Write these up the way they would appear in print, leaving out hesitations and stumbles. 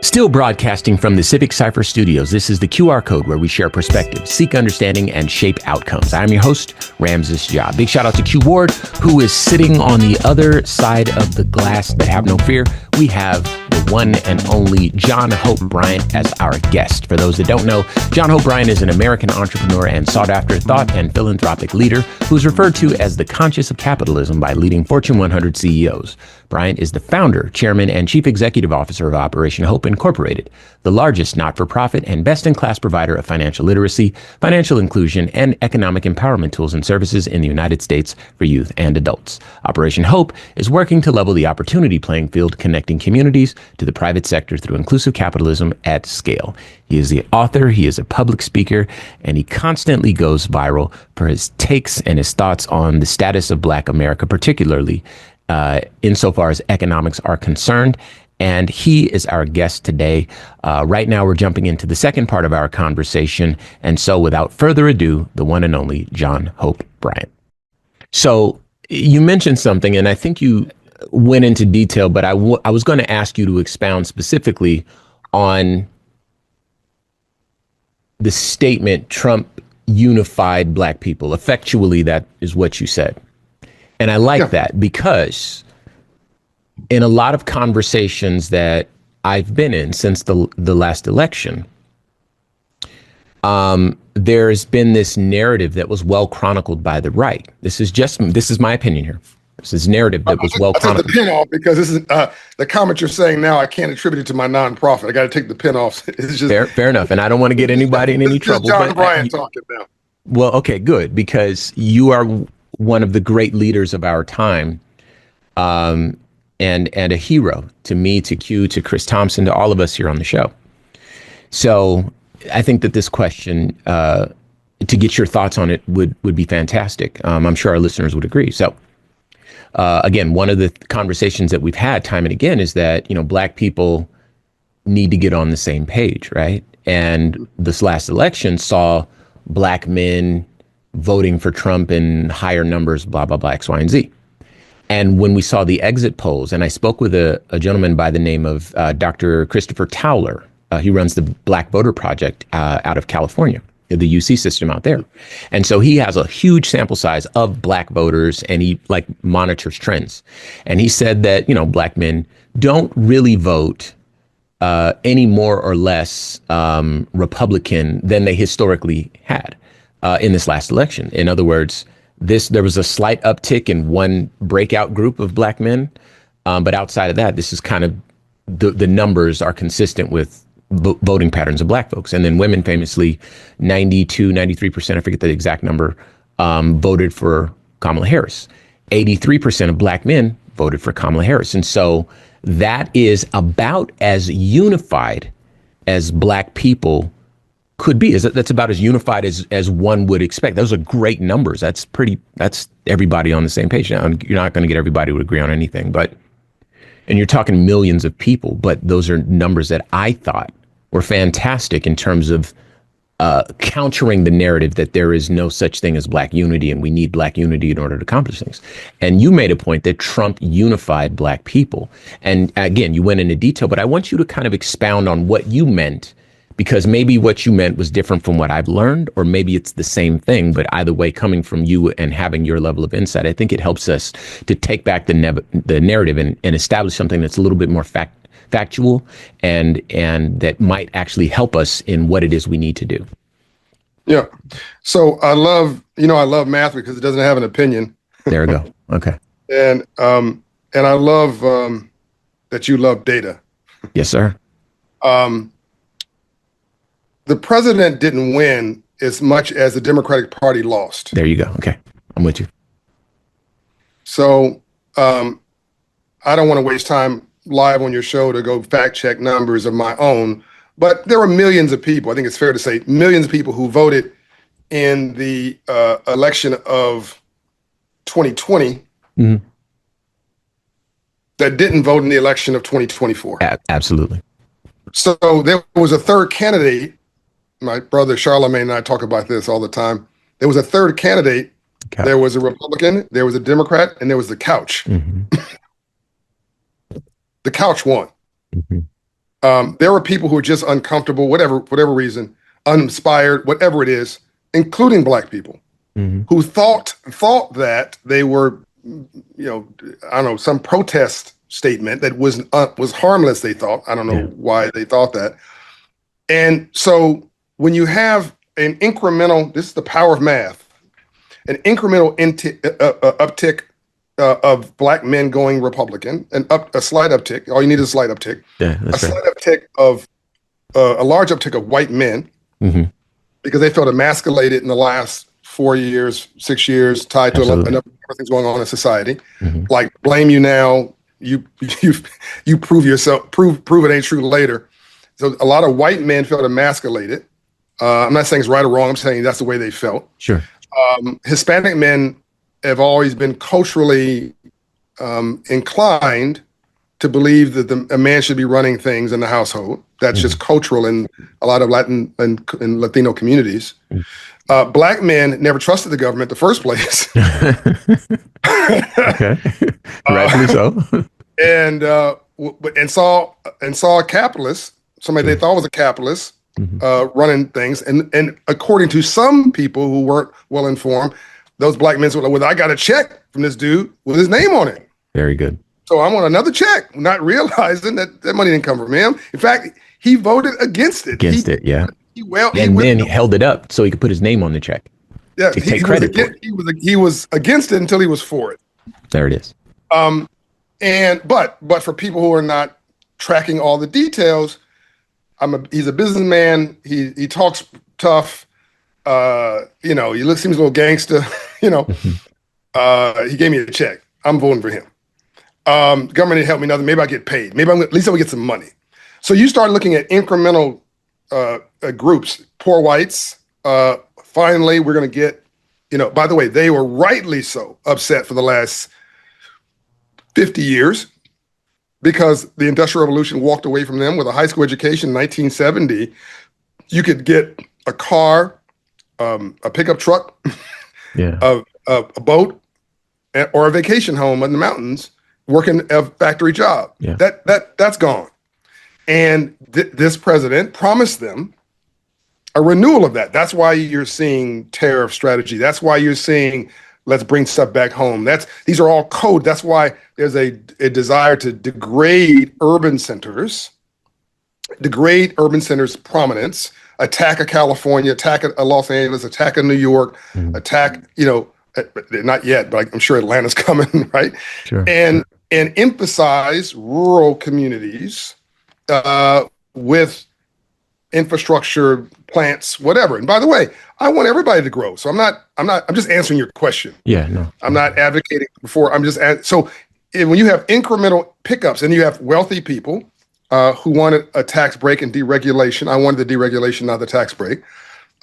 Still broadcasting from the Civic Cypher Studios, this is the QR code where we share perspectives, seek understanding, and shape outcomes. I'm your host, Ramses Ja. Big shout out to Q Ward, who is sitting on the other side of the glass, but have no fear. We have the one and only John Hope Bryant as our guest. For those that don't know, John Hope Bryant is an American entrepreneur and sought-after thought and philanthropic leader who's referred to as the conscious of capitalism by leading Fortune 100 CEOs. Bryant is the founder, chairman, and chief executive officer of Operation Hope Incorporated, the largest not-for-profit and best-in-class provider of financial literacy, financial inclusion, and economic empowerment tools and services in the United States for youth and adults. Operation Hope is working to level the opportunity playing field, connecting communities to the private sector through inclusive capitalism at scale. He is the author, he is a public speaker, and he constantly goes viral for his takes and his thoughts on the status of Black America, particularly insofar as economics are concerned. And he is our guest today. Right now, we're jumping into the second part of our conversation. And so without further ado, the one and only John Hope Bryant. So you mentioned something, and I think you went into detail, but I was going to ask you to expound specifically on the statement, Trump unified Black people. Effectually, that is what you said. And I like that because in a lot of conversations that I've been in since the last election, there's been this narrative that was well chronicled by the right. This is my opinion here. This is narrative that was well chronicled. I'll take the pin off because this is the comment you're saying now. I can't attribute it to my nonprofit. I got to take the pin off. It's just fair enough. And I don't want to get anybody in any trouble. John Bryant talking now. Well, okay, good, because you are one of the great leaders of our time, and a hero to me, to Q, to Chris Thompson, to all of us here on the show. So I think that this question, to get your thoughts on it, would be fantastic. I'm sure our listeners would agree. So again, one of the conversations that we've had time and again is that, Black people need to get on the same page, right? And this last election saw Black men voting for Trump in higher numbers, blah, blah, blah, X, Y, and Z. And when we saw the exit polls, and I spoke with a gentleman by the name of Dr. Christopher Towler, he runs the Black Voter Project out of California, the UC system out there. And so he has a huge sample size of Black voters, and he monitors trends. And he said that, Black men don't really vote any more or less Republican than they historically had in this last election. In other words, there was a slight uptick in one breakout group of Black men, but outside of that, this is kind of the numbers are consistent with voting patterns of Black folks. And then women famously, 92, 93%, I forget the exact number, voted for Kamala Harris. 83% of Black men voted for Kamala Harris. And so that is about as unified as Black people could be. That's about as unified as one would expect. Those are great numbers. That's everybody on the same page. Now, you're not going to get everybody to agree on anything, and you're talking millions of people, but those are numbers that I thought were fantastic in terms of countering the narrative that there is no such thing as Black unity and we need Black unity in order to accomplish things. And you made a point that Trump unified Black people. And again, you went into detail, but I want you to kind of expound on what you meant, because maybe what you meant was different from what I've learned, or maybe it's the same thing, but either way, coming from you and having your level of insight, I think it helps us to take back the narrative and establish something that's a little bit more factual and that might actually help us in what it is we need to do. Yeah. So I love math because it doesn't have an opinion. There we go. Okay. And I love that you love data. Yes, sir. The president didn't win as much as the Democratic Party lost. There you go. Okay. I'm with you. So I don't want to waste time live on your show to go fact check numbers of my own, but there were millions of people, I think it's fair to say millions of people who voted in the election of 2020 that didn't vote in the election of 2024. Absolutely. So there was a third candidate. My brother Charlemagne and I talk about this all the time. There was a third candidate. Okay. There was a Republican, there was a Democrat, and there was the couch. The couch won. There were people who were just uncomfortable, whatever reason, uninspired, whatever it is, including Black people, who thought that they were, I don't know, some protest statement that was harmless. They thought. I don't know why they thought that. And so when you have an incremental, this is the power of math, an incremental uptick of Black men going Republican, a slight uptick. All you need is a slight uptick. Yeah, that's slight uptick of a large uptick of white men because they felt emasculated in the last 4 years, 6 years, tied to a number of things going on in society. Like blame you now, you prove yourself, prove it ain't true later. So a lot of white men felt emasculated. I'm not saying it's right or wrong. I'm saying that's the way they felt. Sure. Hispanic men have always been culturally inclined to believe that a man should be running things in the household. That's just cultural in a lot of Latin and Latino communities. Black men never trusted the government in the first place. Okay, rightfully so. And saw a capitalist, somebody they thought was a capitalist, running things. And according to some people who weren't well informed, those Black men said, "Well, I got a check from this dude with his name on it. Very good. So I want another check," not realizing that money didn't come from him. In fact, he voted against it. Yeah. He held it up so he could put his name on the check. Yeah, to take credit for it. He was against it until he was for it. There it is. But for people who are not tracking all the details, he's a businessman. He talks tough. He seems a little gangster. He gave me a check. I'm voting for him. Government didn't help me nothing. Maybe I get paid. Maybe at least I will get some money. So you start looking at incremental groups. Poor whites. Finally, we're going to get. By the way, they were rightly so upset for the last 50 years because the Industrial Revolution walked away from them with a high school education in 1970. You could get a car, a pickup truck, a boat, or a vacation home in the mountains, working a factory job. Yeah. That's gone. And this president promised them a renewal of that. That's why you're seeing tariff strategy. That's why you're seeing let's bring stuff back home. These are all code. That's why there's a desire to degrade urban centers prominence, attack a California, attack a Los Angeles, attack a New York, attack, not yet, but I'm sure Atlanta's coming, right? Sure. And emphasize rural communities with infrastructure, plants, whatever. And by the way, I want everybody to grow. So I'm just answering your question. Yeah, no. I'm not advocating before. So when you have incremental pickups and you have wealthy people who wanted a tax break and deregulation, I wanted the deregulation, not the tax break.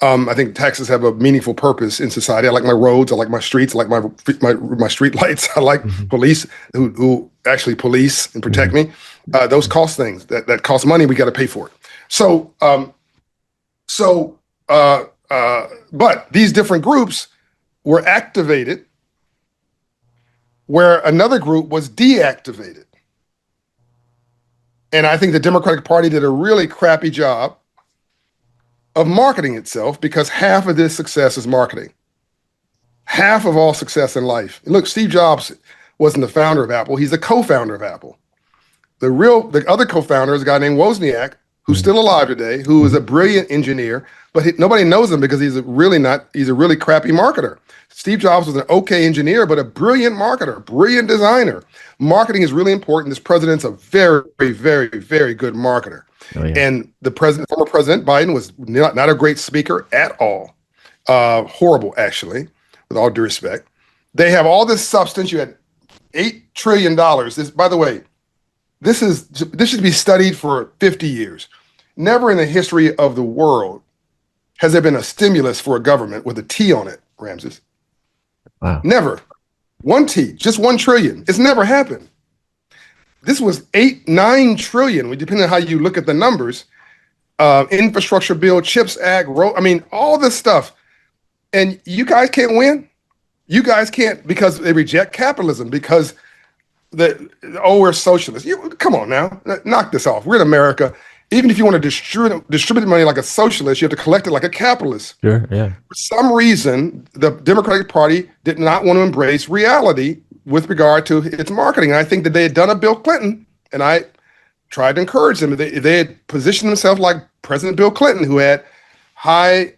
I think taxes have a meaningful purpose in society. I like my roads. I like my streets. I like my street lights. I like police who actually police and protect me. Those cost things that cost money. We got to pay for it. But these different groups were activated where another group was deactivated. And I think the Democratic Party did a really crappy job of marketing itself because half of this success is marketing. Half of all success in life. And look, Steve Jobs wasn't the founder of Apple. He's the co-founder of Apple. The other co-founder is a guy named Wozniak, who's still alive today, who is a brilliant engineer, but nobody knows him because he's a really crappy marketer. Steve Jobs was an okay engineer, but a brilliant marketer, brilliant designer. Marketing is really important. This president's a very, very, very good marketer. Oh, yeah. And former President Biden was not a great speaker at all. Horrible, actually, with all due respect. They have all this substance. You had $8 trillion. By the way, this should be studied for 50 years. Never in the history of the world has there been a stimulus for a government with a T on it, Ramses. Wow. Never. One T, just 1 trillion. It's never happened. This was 9 trillion, depending on how you look at the numbers. Infrastructure bill, CHIPS Act, all this stuff. And you guys can't win. You guys can't because they reject capitalism because we're socialists. Come on now, knock this off. We're in America. Even if you want to distribute money like a socialist, you have to collect it like a capitalist. Sure. Yeah. For some reason, the Democratic Party did not want to embrace reality with regard to its marketing. And I think that they had done a Bill Clinton, and I tried to encourage them. They had positioned themselves like President Bill Clinton, who had high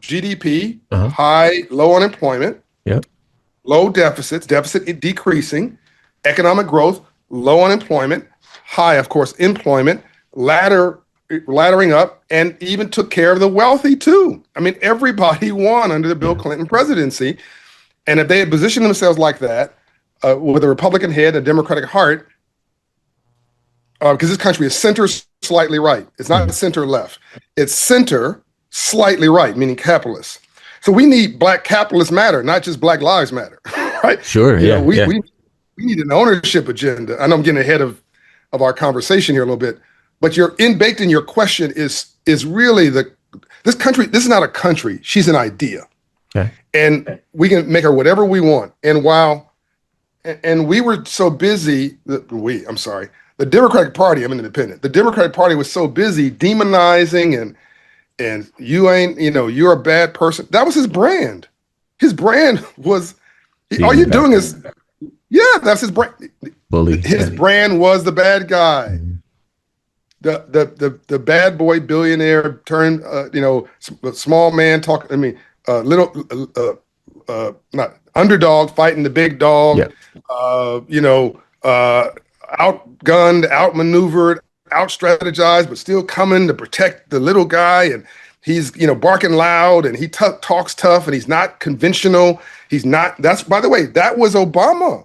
GDP, low unemployment, low deficit decreasing, economic growth, low unemployment, high, of course, employment, laddering up, and even took care of the wealthy too. I mean, everybody won under the Bill Clinton presidency. And if they had positioned themselves like that, with a Republican head and a Democratic heart, because this country is center slightly right. It's not center left. It's center slightly right, meaning capitalist. So we need Black capitalists matter, not just Black lives matter, right? Sure. We need an ownership agenda. I know I'm getting ahead of our conversation here a little bit, but baked in your question is really this country. This is not a country. She's an idea, and we can make her whatever we want. And we were so busy. The Democratic Party. I'm an independent. The Democratic Party was so busy demonizing and you're a bad person. That was his brand. His brand was. All you're doing is. Yeah, that's his brand. Bully. His brand was the bad guy, the bad boy billionaire turned small man talking. I mean, not underdog fighting the big dog. Outgunned, outmaneuvered, outstrategized, but still coming to protect the little guy. And he's barking loud, and he talks tough, and he's not conventional. He's not. That's, by the way, that was Obama.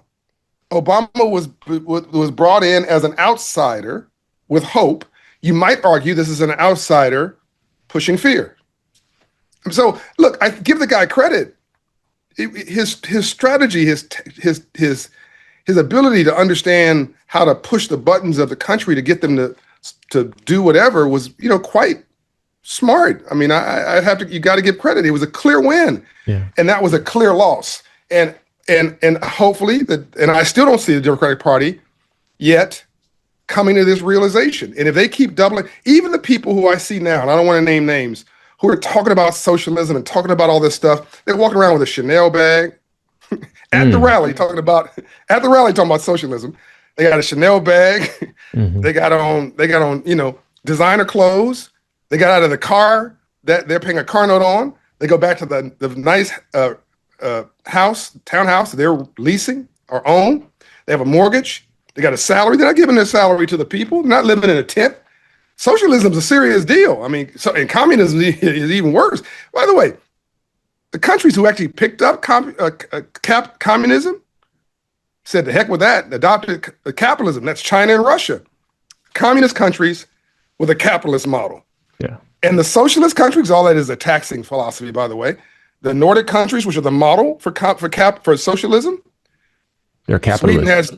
Obama was brought in as an outsider with hope. You might argue this is an outsider pushing fear. So look, I give the guy credit. His strategy, his ability to understand how to push the buttons of the country to get them to do whatever was quite smart. I mean, you got to give credit. It was a clear win, and that was a clear loss. And hopefully and I still don't see the Democratic Party yet coming to this realization. And if they keep doubling, even the people who I see now, and I don't want to name names, who are talking about socialism and talking about all this stuff, they're walking around with a Chanel bag at the rally talking about socialism. They got a Chanel bag. They got on designer clothes. They got out of the car that they're paying a car note on. They go back to the nice townhouse they're leasing or own. They have a mortgage. They got a salary. They're not giving their salary to the people. They're not living in a tent. Socialism's a serious deal. I mean, and communism is even worse. By the way, the countries who actually picked up communism said, "The heck with that," adopted capitalism. That's China and Russia. Communist countries with a capitalist model. Yeah. And the socialist countries, all that is a taxing philosophy, by the way. The Nordic countries, which are the model for socialism, they're capitalists. Sweden has,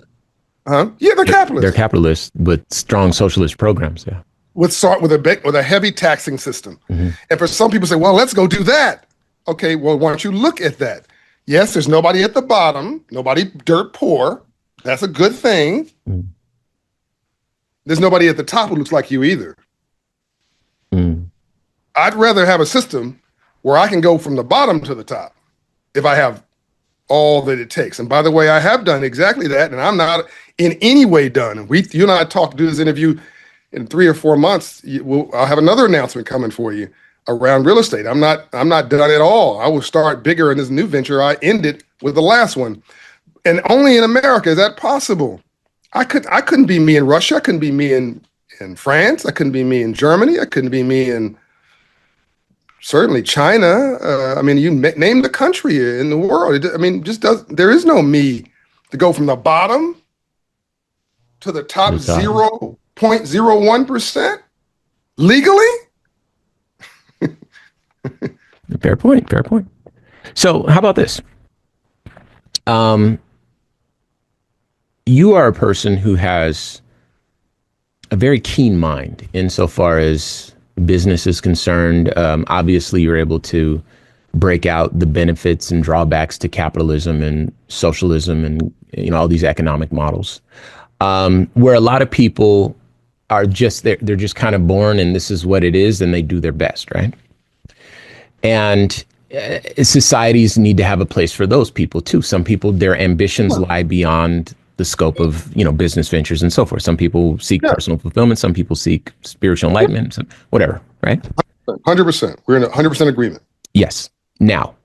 they're capitalists. They're capitalists with strong socialist programs. Yeah. With a heavy taxing system. And for some people say, well, let's go do that. Okay, well, why don't you look at that? Yes, there's nobody at the bottom, nobody dirt poor. That's a good thing. There's nobody at the top who looks like you either. I'd rather have a system where I can go from the bottom to the top if I have all that it takes. And by the way, I have done exactly that, and I'm not in any way done. And you and I do this interview in 3 or 4 months. I'll have another announcement coming for you around real estate. I'm not done at all. I will start bigger in this new venture. I ended with the last one, and only in America is that possible. I couldn't be me in Russia. I couldn't be me in France. I couldn't be me in Germany. I couldn't be me in certainly China. I mean, you name the country in the world. There is no me to go from the bottom to the top 0.01% legally. Fair point. So how about this? You are a person who has a very keen mind insofar as business is concerned. Obviously, you're able to break out the benefits and drawbacks to capitalism and socialism and all these economic models. Where a lot of people are just they're just kind of born and this is what it is and they do their best, right? And societies need to have a place for those people too. Some people, their ambitions lie beyond the scope of, business ventures and so forth. Some people seek personal fulfillment. Some people seek spiritual enlightenment, whatever, right? 100%. We're in 100% agreement. Yes. Now,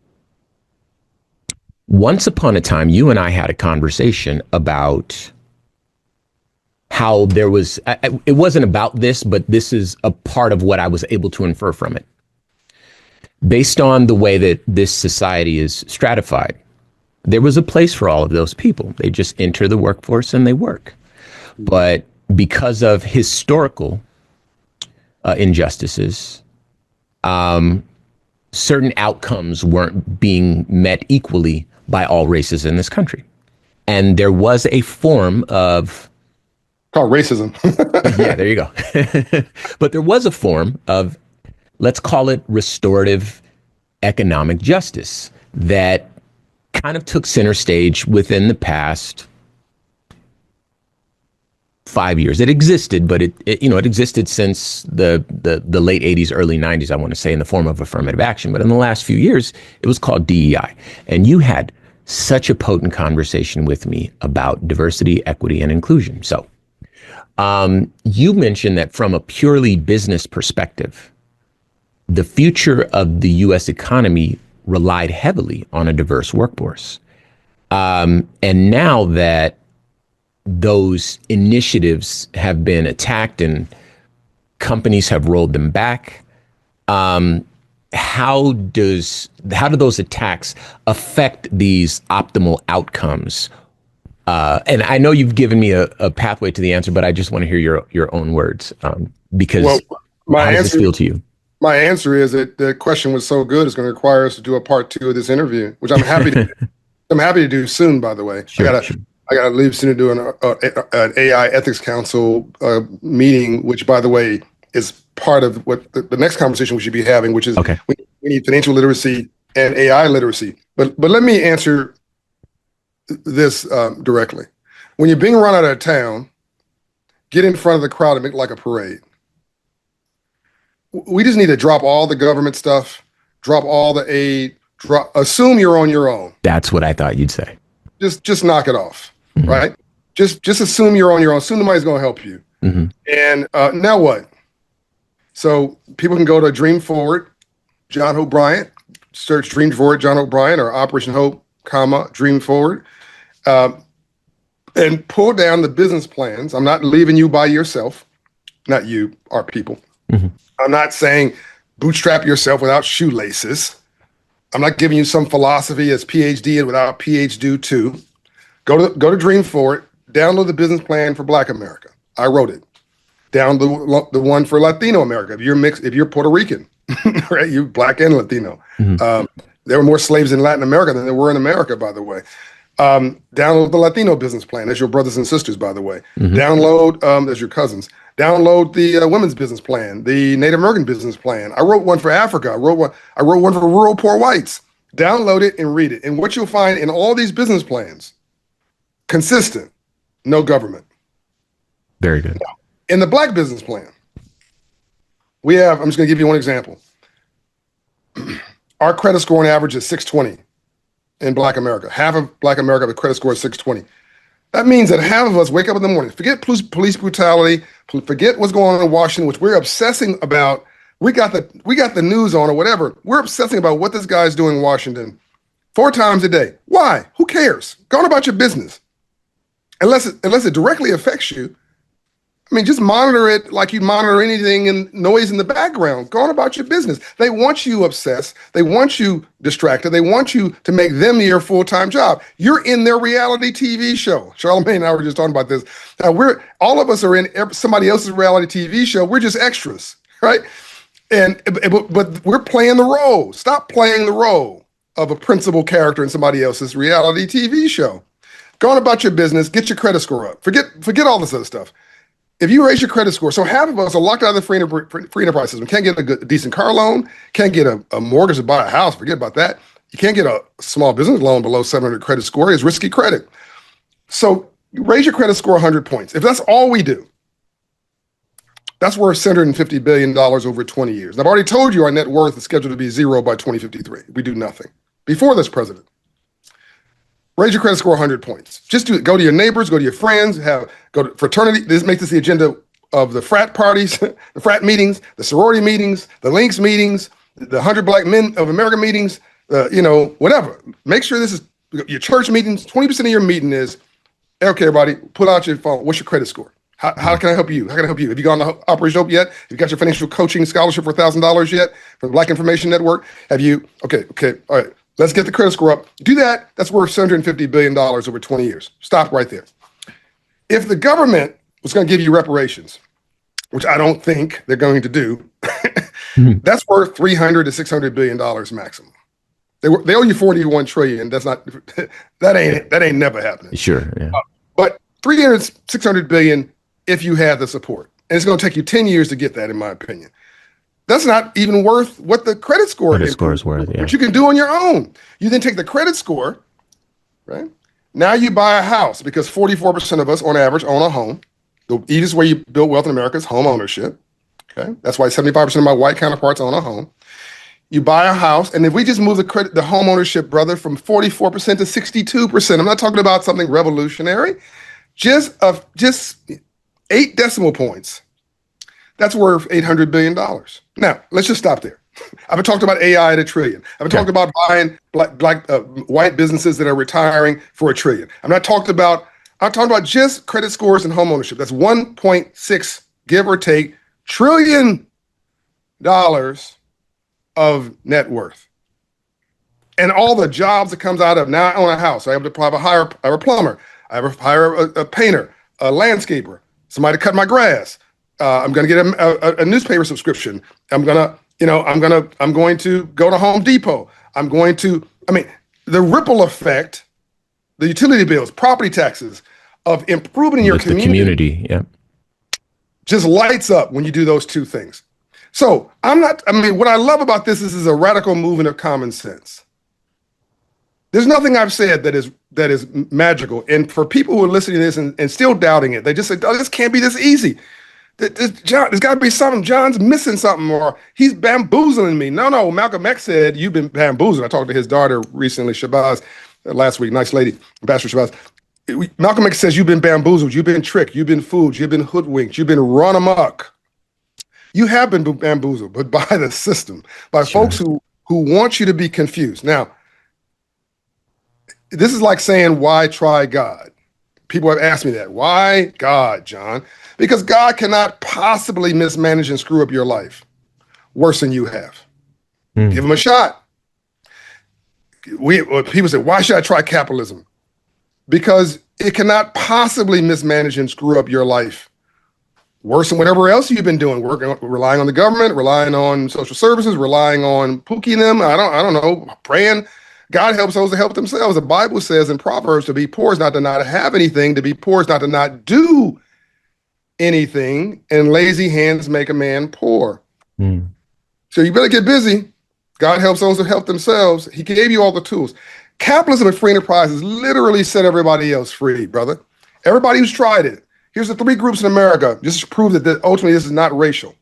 once upon a time, you and I had a conversation about how there was, it wasn't about this, but this is a part of what I was able to infer from it. Based on the way that this society is stratified, there was a place for all of those people. They just enter the workforce and they work. But because of historical injustices, certain outcomes weren't being met equally by all races in this country. And there was a form of... Called racism. Yeah, there you go. But there was a form of, let's call it restorative economic justice that kind of took center stage within the past 5 years. It existed, but it existed since the late 80s, early 90s, I want to say, in the form of affirmative action. But in the last few years, it was called DEI. And you had such a potent conversation with me about diversity, equity, and inclusion. So you mentioned that from a purely business perspective, the future of the U.S. economy relied heavily on a diverse workforce. And now that those initiatives have been attacked and companies have rolled them back, how do those attacks affect these optimal outcomes? And I know you've given me a pathway to the answer, but I just want to hear your own words, because how does this feel to you? My answer is that the question was so good, it's going to require us to do a part 2 of this interview, which I'm happy to do. I'm happy to do soon, by the way. Sure, I got to leave soon to do an AI Ethics Council meeting, which, by the way, is part of what the next conversation we should be having, which is we need financial literacy and AI literacy. But let me answer this directly. When you're being run out of town, get in front of the crowd and make it like a parade. We just need to drop all the government stuff, drop all the aid, assume you're on your own. That's what I thought you'd say. Just knock it off, right? Just assume you're on your own. Assume nobody's going to help you. And now what? So people can go to Dream Forward, John Hope Bryant, search Dream Forward, John Hope Bryant, or Operation Hope, Dream Forward, and pull down the business plans. I'm not leaving you by yourself. Not you, our people. I'm not saying bootstrap yourself without shoelaces. I'm not giving you some philosophy as PhD and without PhD too. Go to Dream Forward, download the business plan for Black America. I wrote it. Download the one for Latino America. If you're mixed, if you're Puerto Rican, right? You're Black and Latino. There were more slaves in Latin America than there were in America, by the way. Download the Latino business plan. That's your brothers and sisters, by the way. Download, that's your cousins. Download the women's business plan, the Native American business plan. I wrote one for Africa. I wrote one for rural poor whites. Download it and read it. And what you'll find in all these business plans, consistent, no government. Very good. Now, in the Black business plan, we have, I'm just going to give you one example. Our credit score on average is 620 in Black America. Half of Black America have a credit score of 620. That means that half of us wake up in the morning, forget police brutality, forget what's going on in Washington, which we're obsessing about. We got the news on or whatever. We're obsessing about what this guy's doing in Washington 4 times a day. Why? Who cares? Go on about your business. Unless it directly affects you. I mean, just monitor it like you monitor anything and noise in the background. Go on about your business. They want you obsessed. They want you distracted. They want you to make them your full-time job. You're in their reality TV show. Charlamagne and I were just talking about this. Now all of us are in somebody else's reality TV show. We're just extras, right? But we're playing the role. Stop playing the role of a principal character in somebody else's reality TV show. Go on about your business. Get your credit score up. Forget all this other stuff. If you raise your credit score, so half of us are locked out of the free enterprise system. Can't get a decent car loan, can't get a mortgage to buy a house, forget about that. You can't get a small business loan below 700 credit score. It's risky credit. So you raise your credit score 100 points. If that's all we do, That's worth $750 billion over 20 years. And I've already told you our net worth is scheduled to be zero by 2053. We do nothing. Before this president, raise your credit score 100 points. Just do it. Go to your neighbors, go to your friends, go to fraternity. Make this the agenda of the frat parties, the frat meetings, the sorority meetings, the Links meetings, the 100 Black Men of America meetings, whatever. Make sure this is your church meetings. 20% of your meeting is, okay, everybody, pull out your phone. What's your credit score? How can I help you? How can I help you? Have you gone to Operation Hope yet? Have you got your financial coaching scholarship for $1,000 yet from the Black Information Network? Have you? Okay, all right. Let's get the credit score up. Do that. That's worth $750 billion over 20 years. Stop right there. If the government was going to give you reparations, which I don't think they're going to do, that's worth $300 to $600 billion maximum. They owe you 41 trillion. That's not that ain't never happening. Sure. Yeah. But 300, 600 billion if you have the support. And it's going to take you 10 years to get that, in my opinion. That's not even worth what the credit score is worth, yeah. Which you can do on your own. You then take the credit score, right? Now you buy a house because 44% of us on average own a home. The easiest way you build wealth in America is home ownership. Okay. That's why 75% of my white counterparts own a home. You buy a house, and if we just move the home ownership, brother, from 44% to 62%, I'm not talking about something revolutionary, just 8 decimal points. That's worth $800 billion. Now, let's just stop there. I've talked about AI at $1 trillion. I've talked about buying white businesses that are retiring for $1 trillion. I'm talking about just credit scores and home ownership. That's 1.6, give or take, trillion dollars of net worth. And all the jobs that comes out of, now I own a house. I have to hire a plumber. I have to hire a painter, a landscaper, somebody to cut my grass. I'm going to get a newspaper subscription. I'm going to go to Home Depot. The ripple effect, the utility bills, property taxes of improving your community. Yeah. Just lights up when you do those two things. So what I love about this is a radical movement of common sense. There's nothing I've said that is magical. And for people who are listening to this and still doubting it, they just say, oh, this can't be this easy. There's got to be something. John's missing something, or he's bamboozling me. No. Malcolm X said, you've been bamboozled. I talked to his daughter recently, Shabazz, last week. Nice lady, Ambassador Shabazz. Malcolm X says, you've been bamboozled. You've been tricked. You've been fooled. You've been hoodwinked. You've been run amok. You have been bamboozled, but by the system, by folks who want you to be confused. Now, this is like saying, why try God? People have asked me that. Why God, John? Because God cannot possibly mismanage and screw up your life worse than you have. Give him a shot. People say, why should I try capitalism? Because it cannot possibly mismanage and screw up your life worse than whatever else you've been doing, relying on the government, relying on social services, relying on Pookie and them. I don't know, praying. God helps those that help themselves. The Bible says in Proverbs, to be poor is not to not have anything. To be poor is not to not do anything. And lazy hands make a man poor. So you better get busy. God helps those that help themselves. He gave you all the tools. Capitalism and free enterprise has literally set everybody else free, brother. Everybody who's tried it. Here's the 3 groups in America, just to prove that ultimately this is not racial.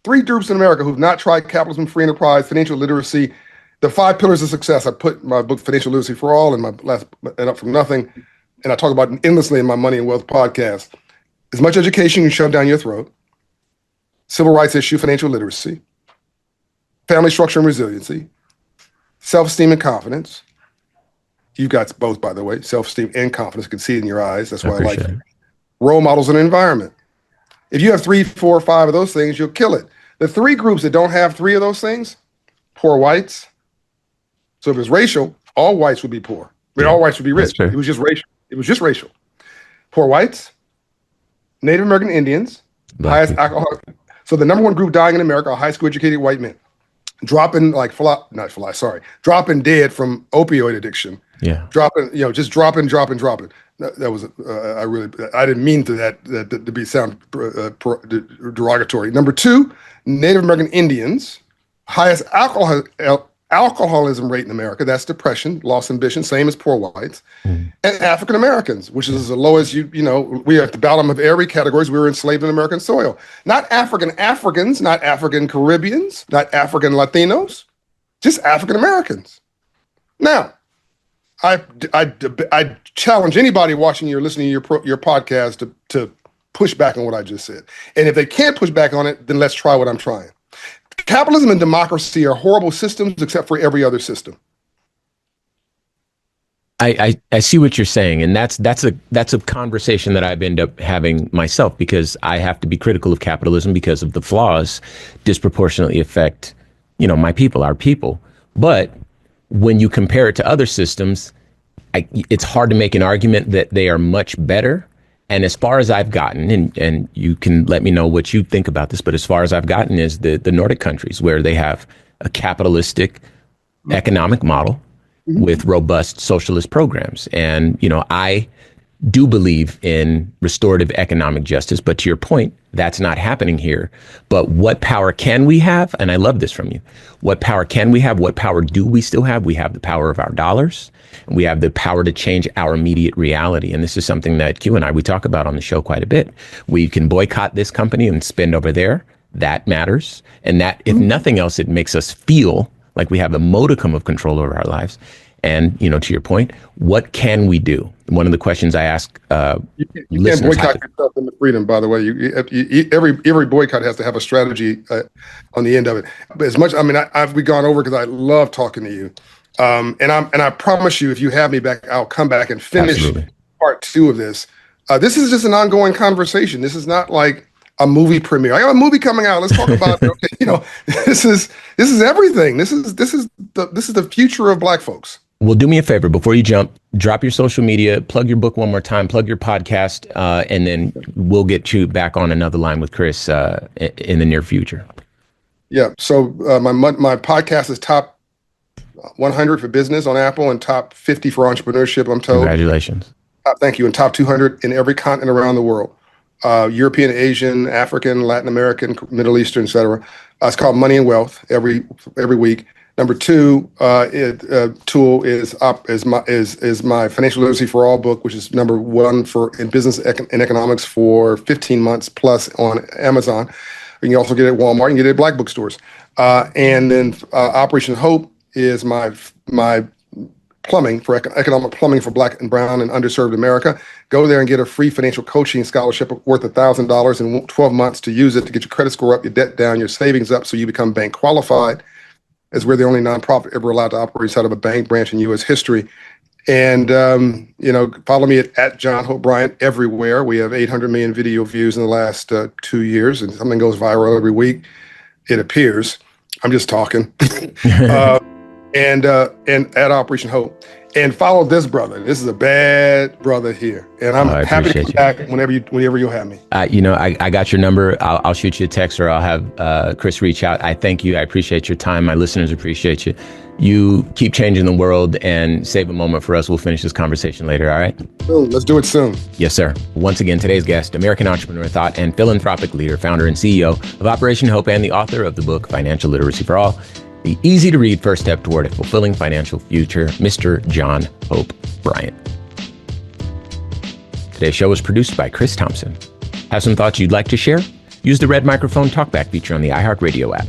3 groups in America who've not tried capitalism, free enterprise, financial literacy, the 5 pillars of success. I put in my book, Financial Literacy for All, and my last, and Up From Nothing. And I talk about it endlessly in my Money and Wealth podcast. As much education you shove down your throat, civil rights issue, financial literacy, family structure and resiliency, self-esteem and confidence. You've got both, by the way, self-esteem and confidence. You can see it in your eyes. That's why I like it. Role models and environment. If you have 3, 4, 5 of those things, you'll kill it. The 3 groups that don't have 3 of those things, poor whites. So if it's racial, all whites would be poor. All whites would be rich. It was just racial. Poor whites, Native American Indians, highest alcohol. So the number 1 group dying in America are high school educated white men. Dropping dead from opioid addiction. Yeah. Dropping. That was I didn't mean to sound derogatory. Number 2, Native American Indians, highest alcoholism rate in America, that's depression, lost ambition, same as poor whites, and African Americans, which is the lowest, we are at the bottom of every category. We were enslaved in American soil. Not African Africans, not African Caribbeans, not African Latinos, just African Americans. Now, I challenge anybody watching or listening to your podcast to push back on what I just said. And if they can't push back on it, then let's try what I'm trying. Capitalism and democracy are horrible systems except for every other system. I see what you're saying, and that's a conversation that I've ended up having myself, because I have to be critical of capitalism because of the flaws disproportionately affect, my people, our people. But when you compare it to other systems, it's hard to make an argument that they are much better. And as far as I've gotten, and you can let me know what you think about this, but as far as I've gotten is the Nordic countries, where they have a capitalistic economic model with robust socialist programs. And, I do believe in restorative economic justice, but to your point, that's not happening here. But what power can we have? And I love this from you. What power can we have? What power do we still have? We have the power of our dollars. We have the power to change our immediate reality. And this is something that Q and I, we talk about on the show quite a bit. We can boycott this company and spend over there. That matters. And that, if nothing else, it makes us feel like we have a modicum of control over our lives. And, to your point, what can we do? One of the questions I ask you can't boycott yourself into freedom, by the way. Every boycott has to have a strategy on the end of it. But as much, we've gone over because I love talking to you. And I promise you, if you have me back, I'll come back and finish part 2 of this. This is just an ongoing conversation. This is not like a movie premiere. I got a movie coming out. Let's talk about it. Okay, this is everything. This is the future of Black folks. Well, do me a favor before you jump. Drop your social media. Plug your book one more time. Plug your podcast, and then we'll get you back on another line with Chris in the near future. Yeah. So my podcast is top 100 for business on Apple and top 50 for entrepreneurship, I'm told. Congratulations. Thank you. And top 200 in every continent around the world. European, Asian, African, Latin American, Middle Eastern, et cetera. It's called Money and Wealth every week. Number 2 tool is my Financial Literacy for All book, which is number 1 in business and economics for 15 months plus on Amazon. You can also get it at Walmart. You can get it at Black bookstores. And then Operation Hope is my plumbing for economic plumbing for Black and brown and underserved America. Go there and get a free financial coaching scholarship worth $1,000 in 12 months to use it to get your credit score up, your debt down, your savings up, so you become bank qualified, as we're the only nonprofit ever allowed to operate inside of a bank branch in U.S. history. And, follow me at John Hope Bryant everywhere. We have 800 million video views in the last 2 years, and something goes viral every week, it appears. I'm just talking. And at Operation Hope. And follow this brother. This is a bad brother here. And I'm happy to come back whenever you'll have me. I got your number. I'll shoot you a text, or I'll have Chris reach out. I thank you. I appreciate your time. My listeners appreciate you. You keep changing the world and save a moment for us. We'll finish this conversation later. All right? Soon. Let's do it soon. Yes, sir. Once again, today's guest, American entrepreneur, thought, and philanthropic leader, founder and CEO of Operation Hope, and the author of the book, Financial Literacy for All, the easy-to-read first step toward a fulfilling financial future, Mr. John Hope Bryant. Today's show was produced by Chris Thompson. Have some thoughts you'd like to share? Use the red microphone talkback feature on the iHeartRadio app.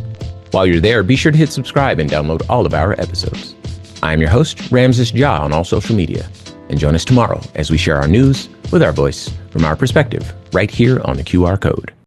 While you're there, be sure to hit subscribe and download all of our episodes. I'm your host, Ramses Ja, on all social media. And join us tomorrow as we share our news with our voice from our perspective right here on the QR code.